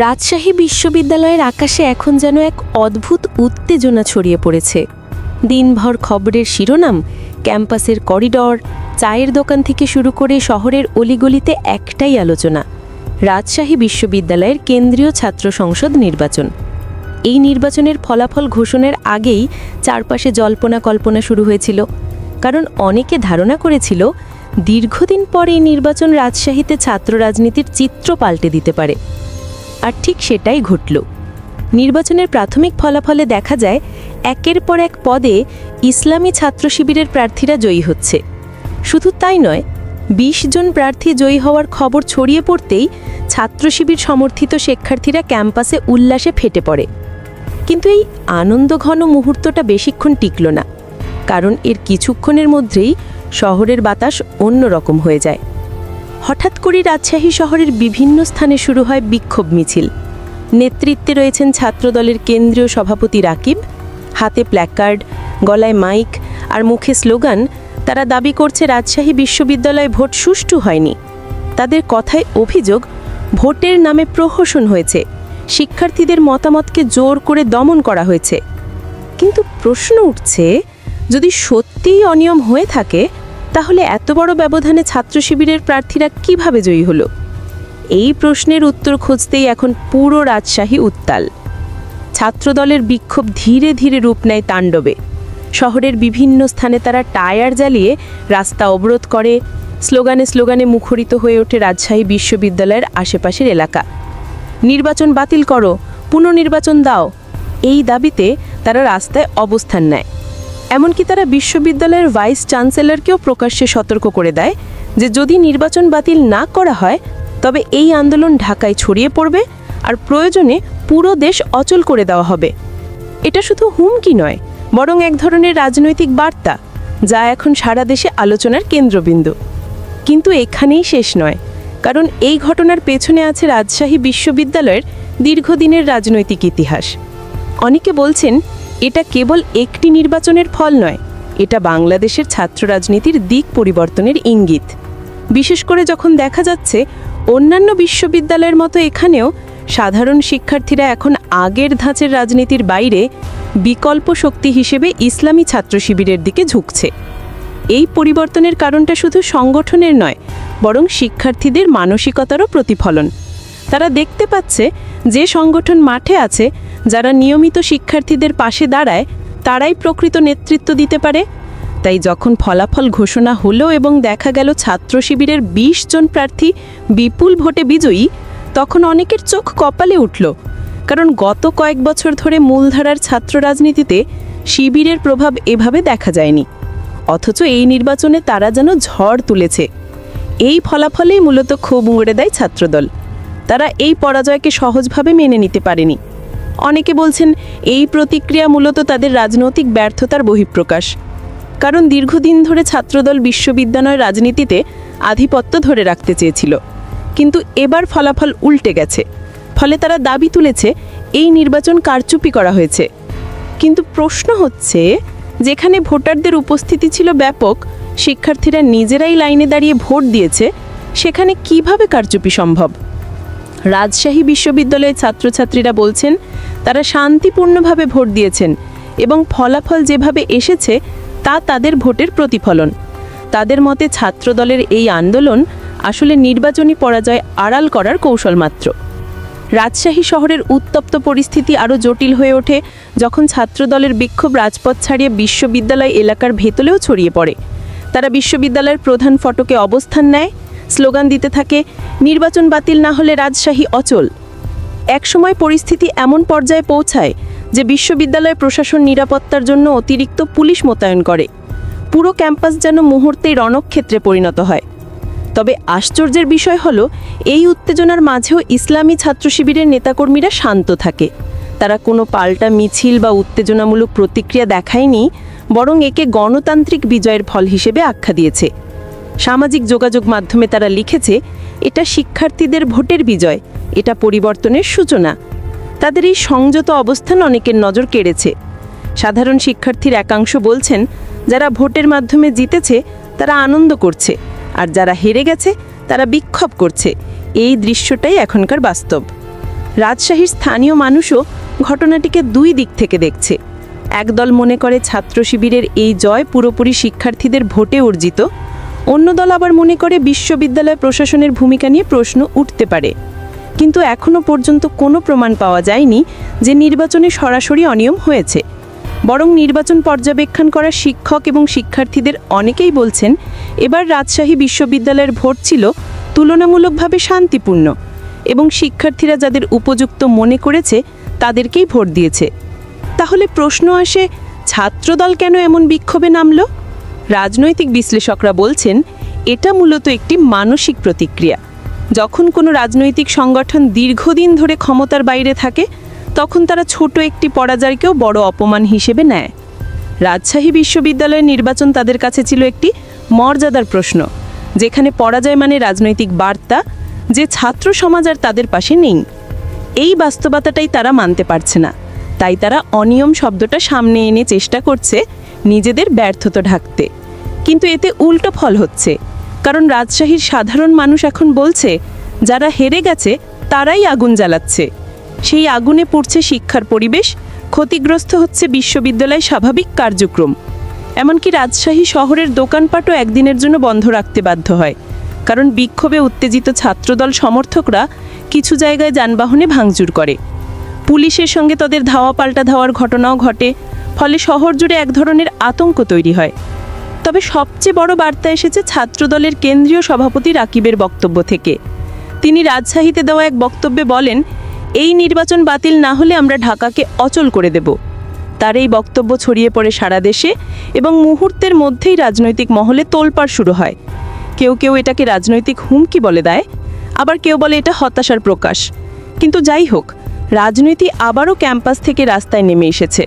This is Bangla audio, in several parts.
রাজশাহী বিশ্ববিদ্যালয়ের আকাশে এখন যেন এক অদ্ভুত উত্তেজনা ছড়িয়ে পড়েছে। দিনভর খবরের শিরোনাম, ক্যাম্পাসের করিডর, চায়ের দোকান থেকে শুরু করে শহরের অলিগলিতে একটাই আলোচনা, রাজশাহী বিশ্ববিদ্যালয়ের কেন্দ্রীয় ছাত্র সংসদ নির্বাচন। এই নির্বাচনের ফলাফল ঘোষণার আগেই চারপাশে জল্পনা কল্পনা শুরু হয়েছিল, কারণ অনেকে ধারণা করেছিল দীর্ঘদিন পর এই নির্বাচন রাজশাহীতে ছাত্র রাজনীতির চিত্র পাল্টে দিতে পারে। আর ঠিক সেটাই ঘটল। নির্বাচনের প্রাথমিক ফলাফলে দেখা যায় একের পর এক পদে ইসলামী ছাত্র শিবিরের প্রার্থীরা জয়ী হচ্ছে। শুধু তাই নয়, ২০ জন প্রার্থী জয়ী হওয়ার খবর ছড়িয়ে পড়তেই ছাত্র শিবির সমর্থিত শিক্ষার্থীরা ক্যাম্পাসে উল্লাসে ফেটে পড়ে। কিন্তু এই আনন্দঘন মুহূর্তটা বেশিক্ষণ টিকল না, কারণ এর কিছুক্ষণের মধ্যেই শহরের বাতাস অন্যরকম হয়ে যায়। হঠাৎ করে রাজশাহী শহরের বিভিন্ন স্থানে শুরু হয় বিক্ষোভ মিছিল। নেতৃত্বে রয়েছেন ছাত্রদলের কেন্দ্রীয় সভাপতি রাকিব, হাতে প্ল্যাকার্ড, গলায় মাইক আর মুখে স্লোগান। তারা দাবি করছে রাজশাহী বিশ্ববিদ্যালয়ে ভোট সুষ্ঠু হয়নি। তাদের কথায় অভিযোগ, ভোটের নামে প্রহসন হয়েছে, শিক্ষার্থীদের মতামতকে জোর করে দমন করা হয়েছে। কিন্তু প্রশ্ন উঠছে, যদি সত্যিই অনিয়ম হয়ে থাকে, তাহলে এত বড় ব্যবধানে ছাত্র শিবিরের প্রার্থীরা কিভাবে জয়ী হলো? এই প্রশ্নের উত্তর খুঁজতেই এখন পুরো রাজশাহী উত্তাল। ছাত্রদলের বিক্ষোভ ধীরে ধীরে রূপ নেয় তাণ্ডবে। শহরের বিভিন্ন স্থানে তারা টায়ার জ্বালিয়ে রাস্তা অবরোধ করে। স্লোগানে স্লোগানে মুখরিত হয়ে ওঠে রাজশাহী বিশ্ববিদ্যালয়ের আশেপাশের এলাকা। নির্বাচন বাতিল করো, পুনর্নির্বাচন দাও, এই দাবিতে তারা রাস্তায় অবস্থান নেয়। এমনকি তারা বিশ্ববিদ্যালয়ের ভাইস চ্যান্সেলরকেও প্রকাশ্যে সতর্ক করে দেয় যে যদি নির্বাচন বাতিল না করা হয়, তবে এই আন্দোলন ঢাকায় ছড়িয়ে পড়বে আর প্রয়োজনে পুরো দেশ অচল করে দেওয়া হবে। এটা শুধু হুমকি নয়, বরং এক ধরনের রাজনৈতিক বার্তা, যা এখন সারা দেশে আলোচনার কেন্দ্রবিন্দু। কিন্তু এখানেই শেষ নয়, কারণ এই ঘটনার পেছনে আছে রাজশাহী বিশ্ববিদ্যালয়ের দীর্ঘদিনের রাজনৈতিক ইতিহাস। অনেকে বলছেন এটা কেবল একটি নির্বাচনের ফল নয়, এটা বাংলাদেশের ছাত্র রাজনীতির দিক পরিবর্তনের ইঙ্গিত। বিশেষ করে যখন দেখা যাচ্ছে অন্যান্য বিশ্ববিদ্যালয়ের মতো এখানেও সাধারণ শিক্ষার্থীরা এখন আগের ধাঁচের রাজনীতির বাইরে বিকল্প শক্তি হিসেবে ইসলামী ছাত্র শিবিরের দিকে ঝুঁকছে। এই পরিবর্তনের কারণটা শুধু সংগঠনের নয়, বরং শিক্ষার্থীদের মানসিকতারও প্রতিফলন। তারা দেখতে পাচ্ছে যে সংগঠন মাঠে আছে, যারা নিয়মিত শিক্ষার্থীদের পাশে দাঁড়ায়, তারাই প্রকৃত নেতৃত্ব দিতে পারে। তাই যখন ফলাফল ঘোষণা হলো এবং দেখা গেল ছাত্র শিবিরের ২০ জন প্রার্থী বিপুল ভোটে বিজয়ী, তখন অনেকের চোখ কপালে উঠল। কারণ গত কয়েক বছর ধরে মূলধারার ছাত্র রাজনীতিতে শিবিরের প্রভাব এভাবে দেখা যায়নি। অথচ এই নির্বাচনে তারা যেন ঝড় তুলেছে। এই ফলাফলেই মূলত ক্ষোভ উগড়ে দেয় ছাত্রদল। তারা এই পরাজয়কে সহজভাবে মেনে নিতে পারেনি। অনেকে বলছেন এই প্রতিক্রিয়া মূলত তাদের রাজনৈতিক ব্যর্থতার বহিঃপ্রকাশ। কারণ দীর্ঘদিন ধরে ছাত্রদল বিশ্ববিদ্যালয়ের রাজনীতিতে আধিপত্য ধরে রাখতে চেয়েছিল, কিন্তু এবার ফলাফল উল্টে গেছে। ফলে তারা দাবি তুলেছে এই নির্বাচন কারচুপি করা হয়েছে। কিন্তু প্রশ্ন হচ্ছে, যেখানে ভোটারদের উপস্থিতি ছিল ব্যাপক, শিক্ষার্থীরা নিজেরাই লাইনে দাঁড়িয়ে ভোট দিয়েছে, সেখানে কিভাবে কারচুপি সম্ভব? রাজশাহী বিশ্ববিদ্যালয়ের ছাত্রছাত্রীরা বলছেন তারা শান্তিপূর্ণভাবে ভোট দিয়েছেন এবং ফলাফল যেভাবে এসেছে তা তাদের ভোটের প্রতিফলন। তাদের মতে ছাত্রদলের এই আন্দোলন আসলে নির্বাচনী পরাজয় আড়াল করার কৌশল মাত্র। রাজশাহী শহরের উত্তপ্ত পরিস্থিতি আরও জটিল হয়ে ওঠে যখন ছাত্রদলের বিক্ষোভ রাজপথ ছাড়িয়ে বিশ্ববিদ্যালয় এলাকার ভেতরেও ছড়িয়ে পড়ে। তারা বিশ্ববিদ্যালয়ের প্রধান ফটকে অবস্থান নেয়, স্লোগান দিতে থাকে, নির্বাচন বাতিল না হলে রাজশাহী অচল। একসময় পরিস্থিতি এমন পর্যায়ে পৌঁছায় যে বিশ্ববিদ্যালয় প্রশাসন নিরাপত্তার জন্য অতিরিক্ত পুলিশ মোতায়েন করে। পুরো ক্যাম্পাস যেন মুহূর্তেই রণক্ষেত্রে পরিণত হয়। তবে আশ্চর্যের বিষয় হলো, এই উত্তেজনার মাঝেও ইসলামী ছাত্র শিবিরের নেতাকর্মীরা শান্ত থাকে। তারা কোনো পাল্টা মিছিল বা উত্তেজনামূলক প্রতিক্রিয়া দেখায়নি, বরং একে গণতান্ত্রিক বিজয়ের ফল হিসেবে আখ্যা দিয়েছে। সামাজিক যোগাযোগ মাধ্যমে তারা লিখেছে, এটা শিক্ষার্থীদের ভোটের বিজয়, এটা পরিবর্তনের সূচনা। তাদের এই সংযত অবস্থান অনেকের নজর কেড়েছে। সাধারণ শিক্ষার্থীর একাংশ বলছেন, যারা ভোটের মাধ্যমে জিতেছে তারা আনন্দ করছে, আর যারা হেরে গেছে তারা বিক্ষোভ করছে। এই দৃশ্যটাই এখনকার বাস্তব। রাজশাহীর স্থানীয় মানুষও ঘটনাটিকে দুই দিক থেকে দেখছে। একদল মনে করে ছাত্র শিবিরের এই জয় পুরোপুরি শিক্ষার্থীদের ভোটে অর্জিত, অন্য দল আবার মনে করে বিশ্ববিদ্যালয় প্রশাসনের ভূমিকা নিয়ে প্রশ্ন উঠতে পারে। কিন্তু এখনও পর্যন্ত কোনো প্রমাণ পাওয়া যায়নি যে নির্বাচনে সরাসরি অনিয়ম হয়েছে। বরং নির্বাচন পর্যবেক্ষণ করা শিক্ষক এবং শিক্ষার্থীদের অনেকেই বলছেন এবার রাজশাহী বিশ্ববিদ্যালয়ের ভোট ছিল তুলনামূলকভাবে শান্তিপূর্ণ এবং শিক্ষার্থীরা যাদের উপযুক্ত মনে করেছে তাদেরকেই ভোট দিয়েছে। তাহলে প্রশ্ন আসে, ছাত্রদল কেন এমন বিক্ষোভে নামল? রাজনৈতিক বিশ্লেষকরা বলছেন এটা মূলত একটি মানসিক প্রতিক্রিয়া। যখন কোনো রাজনৈতিক সংগঠন দীর্ঘদিন ধরে ক্ষমতার বাইরে থাকে তখন তারা ছোট একটি পরাজয়কেও বড় অপমান হিসেবে নেয়। রাজশাহী বিশ্ববিদ্যালয়ের নির্বাচন তাদের কাছে ছিল একটি মর্যাদার প্রশ্ন, যেখানে পরাজয় মানে রাজনৈতিক বার্তা যে ছাত্র সমাজ আর তাদের পাশে নেই। এই বাস্তবতাটাই তারা মানতে পারছে না, তাই তারা অনিয়ম শব্দটা সামনে এনে চেষ্টা করছে নিজেদের ব্যর্থতা ঢাকতে। কিন্তু এতে উল্টো ফল হচ্ছে, কারণ রাজশাহীর সাধারণ মানুষ এখন বলছে যারা হেরে গেছে তারাই আগুন জ্বালাচ্ছে। সেই আগুনে পুড়ছে শিক্ষার পরিবেশ, ক্ষতিগ্রস্ত হচ্ছে বিশ্ববিদ্যালয়ের স্বাভাবিক কার্যক্রম। এমনকি রাজশাহী শহরের দোকানপাটও একদিনের জন্য বন্ধ রাখতে বাধ্য হয়, কারণ বিক্ষোভে উত্তেজিত ছাত্রদল সমর্থকরা কিছু জায়গায় যানবাহনে ভাঙচুর করে। পুলিশের সঙ্গে তাদের ধাওয়া পাল্টা ধাওয়ার ঘটনাও ঘটে, ফলে শহর জুড়ে এক ধরনের আতঙ্ক তৈরি হয়। তবে সবচেয়ে বড় বার্তা এসেছে ছাত্রদলের কেন্দ্রীয় সভাপতি রাকিবের বক্তব্য থেকে। তিনি রাজশাহীতে দেওয়া এক বক্তব্যে বলেন, এই নির্বাচন বাতিল না হলে আমরা ঢাকাকে অচল করে দেব। তার এই বক্তব্য ছড়িয়ে পড়ে সারা দেশে এবং মুহূর্তের মধ্যেই রাজনৈতিক মহলে তোলপাড় শুরু হয়। কেউ কেউ এটাকে রাজনৈতিক হুমকি বলে দেয়, আবার কেউ বলে এটা হতাশার প্রকাশ। কিন্তু যাই হোক, রাজনীতি আবারও ক্যাম্পাস থেকে রাস্তায় নেমে এসেছে।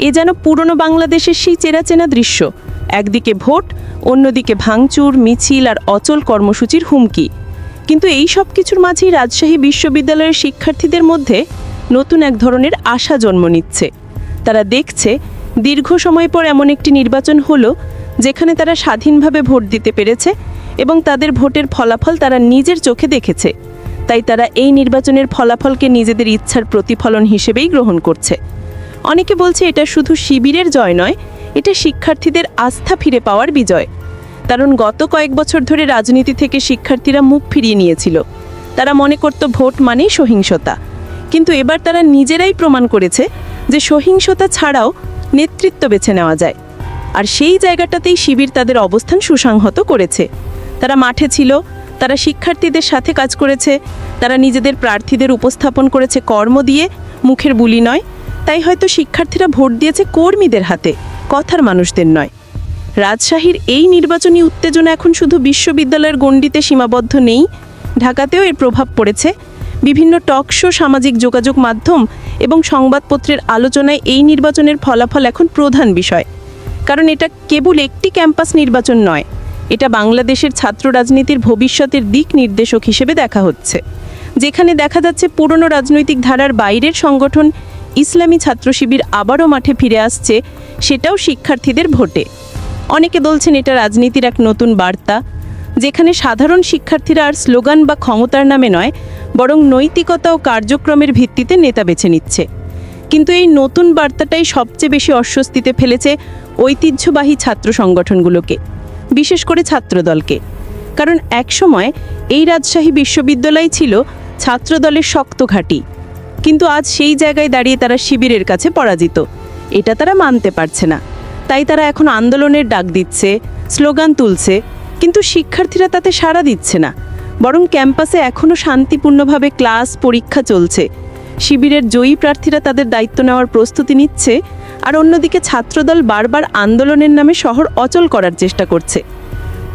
এ যেন পুরনো বাংলাদেশের সেই চেনা দৃশ্য, একদিকে ভোট, অন্যদিকে ভাঙচুর, মিছিল আর অচল কর্মসূচির হুমকি। কিন্তু এই সব কিছুর মাঝেই রাজশাহী বিশ্ববিদ্যালয়ের শিক্ষার্থীদের মধ্যে নতুন এক ধরনের আশা জন্ম নিচ্ছে। তারা দেখছে দীর্ঘ সময় পর এমন একটি নির্বাচন হলো যেখানে তারা স্বাধীনভাবে ভোট দিতে পেরেছে এবং তাদের ভোটের ফলাফল তারা নিজের চোখে দেখেছে। তাই তারা এই নির্বাচনের ফলাফলকে নিজেদের ইচ্ছার প্রতিফলন হিসেবেই গ্রহণ করছে। অনেকে বলছে এটা শুধু শিবিরের জয় নয়, এটা শিক্ষার্থীদের আস্থা ফিরে পাওয়ার বিজয়। কারণ গত কয়েক বছর ধরে রাজনীতি থেকে শিক্ষার্থীরা মুখ ফিরিয়ে নিয়েছিল। তারা মনে করত ভোট মানেই সহিংসতা, কিন্তু এবার তারা নিজেরাই প্রমাণ করেছে যে সহিংসতা ছাড়াও নেতৃত্ব বেছে নেওয়া যায়। আর সেই জায়গাটাতেই শিবির তাদের অবস্থান সুসংহত করেছে। তারা মাঠে ছিল, তারা শিক্ষার্থীদের সাথে কাজ করেছে, তারা নিজেদের প্রার্থীদের উপস্থাপন করেছে কর্ম দিয়ে, মুখের বুলি নয়। তাই হয়তো শিক্ষার্থীরা ভোট দিয়েছে কর্মীদের হাতে, কথার মানুষদের নয়। রাজশাহীর এই নির্বাচনী উত্তেজনা এখন শুধু বিশ্ববিদ্যালয়ের গণ্ডিতে সীমাবদ্ধ নেই, ঢাকাতেও এর প্রভাব পড়েছে। বিভিন্ন টক শো, সামাজিক যোগাযোগ মাধ্যম এবং সংবাদপত্রের আলোচনায় এই নির্বাচনের ফলাফল এখন প্রধান বিষয়। কারণ এটা কেবল একটি ক্যাম্পাস নির্বাচন নয়, এটা বাংলাদেশের ছাত্র রাজনীতির ভবিষ্যতের দিক নির্দেশক হিসেবে দেখা হচ্ছে। যেখানে দেখা যাচ্ছে পুরনো রাজনৈতিক ধারার বাইরের সংগঠন ইসলামী ছাত্র শিবির আবারও মাঠে ফিরে আসছে, সেটাও শিক্ষার্থীদের ভোটে। অনেকে বলছেন এটা রাজনীতির এক নতুন বার্তা, যেখানে সাধারণ শিক্ষার্থীরা আর স্লোগান বা ক্ষমতার নামে নয়, বরং নৈতিকতা ও কার্যক্রমের ভিত্তিতে নেতা বেছে নিচ্ছে। কিন্তু এই নতুন বার্তাটাই সবচেয়ে বেশি অস্বস্তিতে ফেলেছে ঐতিহ্যবাহী ছাত্র সংগঠনগুলোকে, বিশেষ করে ছাত্রদলকে। কারণ একসময় এই রাজশাহী বিশ্ববিদ্যালয় ছিল ছাত্রদলের শক্ত ঘাঁটি, কিন্তু আজ সেই জায়গায় দাঁড়িয়ে তারা শিবিরের কাছে পরাজিত। এটা তারা মানতে পারছে না, তাই তারা এখন আন্দোলনের ডাক দিচ্ছে, স্লোগান তুলছে, কিন্তু শিক্ষার্থীরা তাতে সাড়া দিচ্ছে না। বরং ক্যাম্পাসে এখনও শান্তিপূর্ণভাবে ক্লাস, পরীক্ষা চলছে। শিবিরের জয়ী প্রার্থীরা তাদের দায়িত্ব নেওয়ার প্রস্তুতি নিচ্ছে, আর অন্যদিকে ছাত্রদল বারবার আন্দোলনের নামে শহর অচল করার চেষ্টা করছে।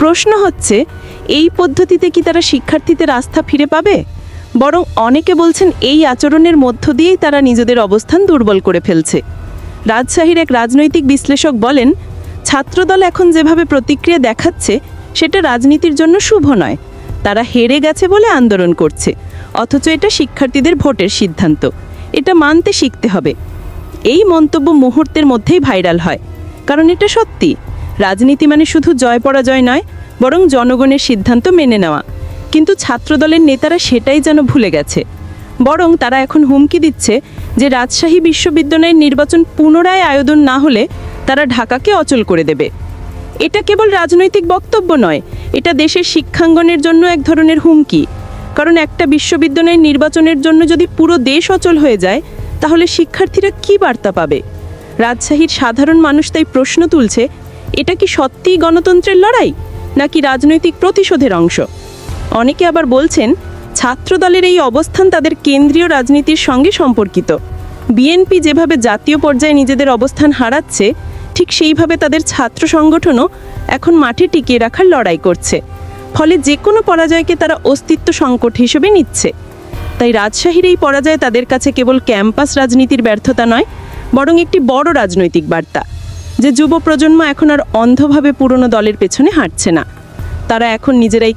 প্রশ্ন হচ্ছে, এই পদ্ধতিতে কি তারা শিক্ষার্থীদের আস্থা ফিরে পাবে? বরং অনেকে বলছেন এই আচরণের মধ্য দিয়েই তারা নিজেদের অবস্থান দুর্বল করে ফেলছে। রাজশাহীর এক রাজনৈতিক বিশ্লেষক বলেন, ছাত্রদল এখন যেভাবে প্রতিক্রিয়া দেখাচ্ছে সেটা রাজনীতির জন্য শুভ নয়। তারা হেরে গেছে বলে আন্দোলন করছে, অথচ এটা শিক্ষার্থীদের ভোটের সিদ্ধান্ত। এটা মানতে শিখতে হবে। এই মন্তব্য মুহূর্তের মধ্যেই ভাইরাল হয়, কারণ এটা সত্যি। রাজনীতি মানে শুধু জয় পরাজয় নয়, বরং জনগণের সিদ্ধান্ত মেনে নেওয়া। কিন্তু ছাত্রদলের নেতারা সেটাই যেন ভুলে গেছে। বরং তারা এখন হুমকি দিচ্ছে যে রাজশাহী বিশ্ববিদ্যালয়ের নির্বাচন পুনরায় আয়োজন না হলে তারা ঢাকাকে অচল করে দেবে। এটা কেবল রাজনৈতিক বক্তব্য নয়, এটা দেশের শিক্ষাঙ্গনের জন্য এক ধরনের হুমকি। কারণ একটা বিশ্ববিদ্যালয়ের নির্বাচনের জন্য যদি পুরো দেশ অচল হয়ে যায়, তাহলে শিক্ষার্থীরা কী বার্তা পাবে? রাজশাহীর সাধারণ মানুষ তাই প্রশ্ন তুলছে, এটা কি সত্যিই গণতন্ত্রের লড়াই, নাকি রাজনৈতিক প্রতিশোধের অংশ? অনেকে আবার বলছেন, ছাত্রদলের এই অবস্থান তাদের কেন্দ্রীয় রাজনীতির সঙ্গে সম্পর্কিত। বিএনপি যেভাবে জাতীয় পর্যায়ে নিজেদের অবস্থান হারাচ্ছে, ঠিক সেইভাবে তাদের ছাত্র সংগঠনও এখন মাঠে টিকিয়ে রাখার লড়াই করছে। ফলে যে কোনো পরাজয়কে তারা অস্তিত্ব সংকট হিসেবে নিচ্ছে। তাই রাজশাহীর এই পরাজয় তাদের কাছে কেবল ক্যাম্পাস রাজনীতির ব্যর্থতা নয়, বরং একটি বড় রাজনৈতিক বার্তা যে যুব প্রজন্ম এখন আর অন্ধভাবে পুরনো দলের পেছনে হাঁটছে না। তারা এখন নিজেরাই